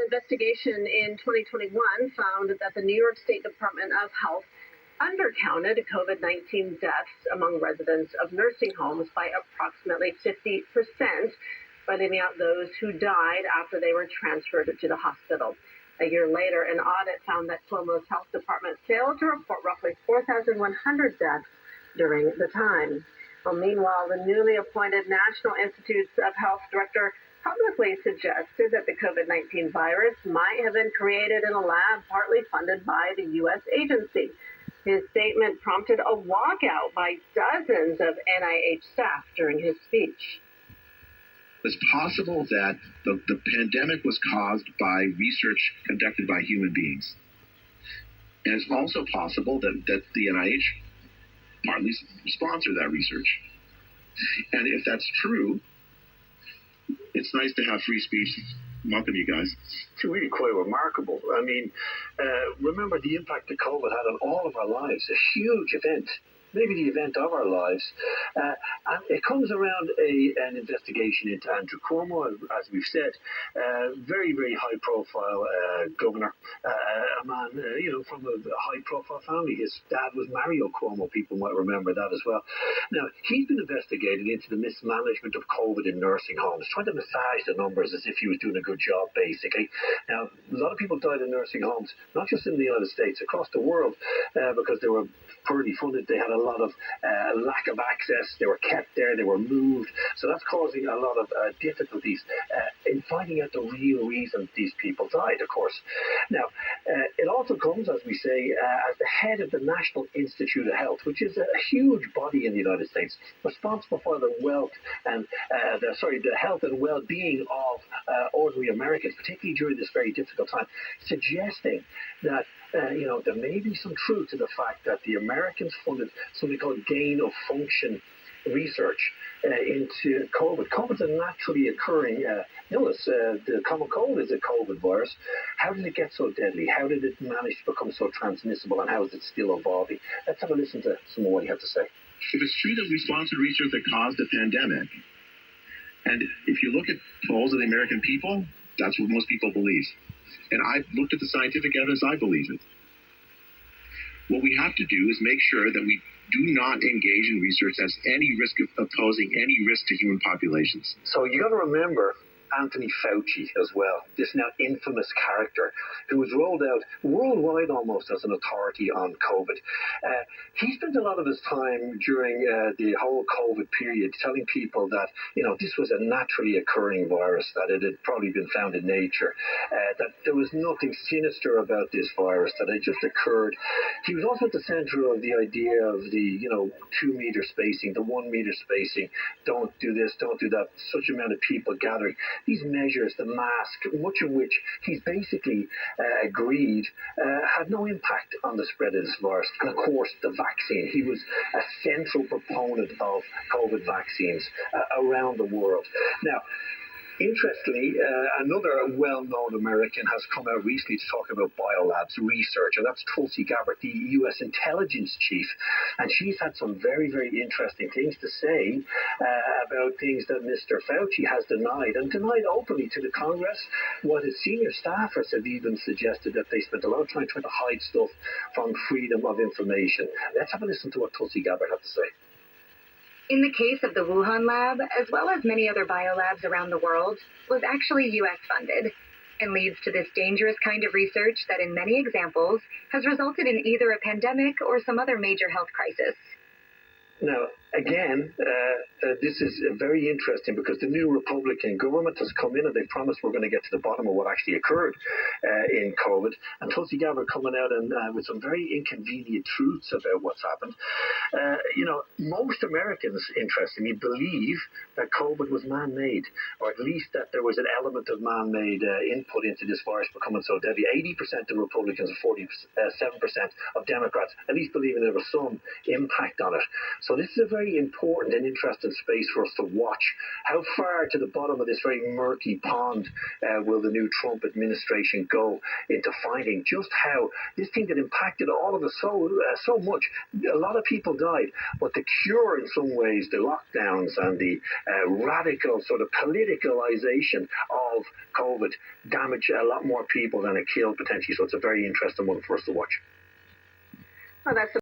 investigation in 2021 found that the New York State Department of Health undercounted COVID-19 deaths among residents of nursing homes by approximately 50%, by leaving out those who died after they were transferred to the hospital. A year later, an audit found that Cuomo's health department failed to report roughly 4,100 deaths during the time. Well, meanwhile, the newly appointed National Institutes of Health director publicly suggested that the COVID-19 virus might have been created in a lab partly funded by the U.S. agency. His statement prompted a walkout by dozens of NIH staff during his speech. It's possible that the pandemic was caused by research conducted by human beings. And it's also possible that the NIH partly sponsored that research. And if that's true, it's nice to have free speech. Welcome, you guys. It's really quite remarkable. I mean, remember the impact that COVID had on all of our lives, a huge event. Maybe the event of our lives. And it comes around an investigation into Andrew Cuomo, as we've said, very, very high-profile governor, a man, from a high-profile family. His dad was Mario Cuomo. People might remember that as well. Now, he's been investigated into the mismanagement of COVID in nursing homes, trying to massage the numbers as if he was doing a good job, basically. Now, a lot of people died in nursing homes, not just in the United States, across the world, because they were poorly funded. They had a lot of lack of access. They were kept there. They were moved. So that's causing a lot of difficulties in finding out the real reason these people died, of course. Now, it also comes, as we say, as the head of the National Institute of Health, which is a huge body in the United States, responsible for the health and well-being of ordinary Americans, particularly during this very difficult time, suggesting that there may be some truth to the fact that the Americans funded something called gain-of-function research into COVID. COVID is a naturally occurring illness. The common cold is a COVID virus. How did it get so deadly? How did it manage to become so transmissible, and how is it still evolving? Let's have a listen to some of what he had to say. If it's true that we sponsored research that caused the pandemic, and if you look at polls of the American people, that's what most people believe. And I've looked at the scientific evidence, I believe it. What we have to do is make sure that we do not engage in research that's any risk of posing any risk to human populations. So you got to remember Anthony Fauci as well, this now infamous character who was rolled out worldwide almost as an authority on COVID. He spent a lot of his time during the whole COVID period telling people that, this was a naturally occurring virus, that it had probably been found in nature, that there was nothing sinister about this virus, that it just occurred. He was also at the center of the idea of the, 2 meter spacing, the 1 meter spacing, don't do this, don't do that, such amount of people gathering. These measures, the mask, much of which he's basically agreed had no impact on the spread of this virus. And of course, the vaccine. He was a central proponent of COVID vaccines around the world. Now, interestingly, another well-known American has come out recently to talk about biolabs research, and that's Tulsi Gabbard, the U.S. intelligence chief. And she's had some very, very interesting things to say about things that Mr. Fauci has denied, and denied openly to the Congress. What his senior staffers have even suggested that they spent a lot of time trying to hide stuff from freedom of information. Let's have a listen to what Tulsi Gabbard had to say. In the case of the Wuhan lab, as well as many other biolabs around the world, was actually U.S. funded and leads to this dangerous kind of research that in many examples has resulted in either a pandemic or some other major health crisis. Now, again, this is very interesting because the new Republican government has come in and they've promised we're going to get to the bottom of what actually occurred in COVID. And Tulsi Gabbard coming out and with some very inconvenient truths about what's happened. Most Americans, interestingly, believe that COVID was man-made, or at least that there was an element of man-made input into this virus becoming so deadly. 80% of Republicans and 47% of Democrats at least believing there was some impact on it. So So this is a very important and interesting space for us to watch. How far to the bottom of this very murky pond will the new Trump administration go into finding just how this thing that impacted all of us so much. A lot of people died, but the cure in some ways, the lockdowns and the radical sort of politicalization of COVID damaged a lot more people than it killed potentially. So it's a very interesting one for us to watch. Well, that's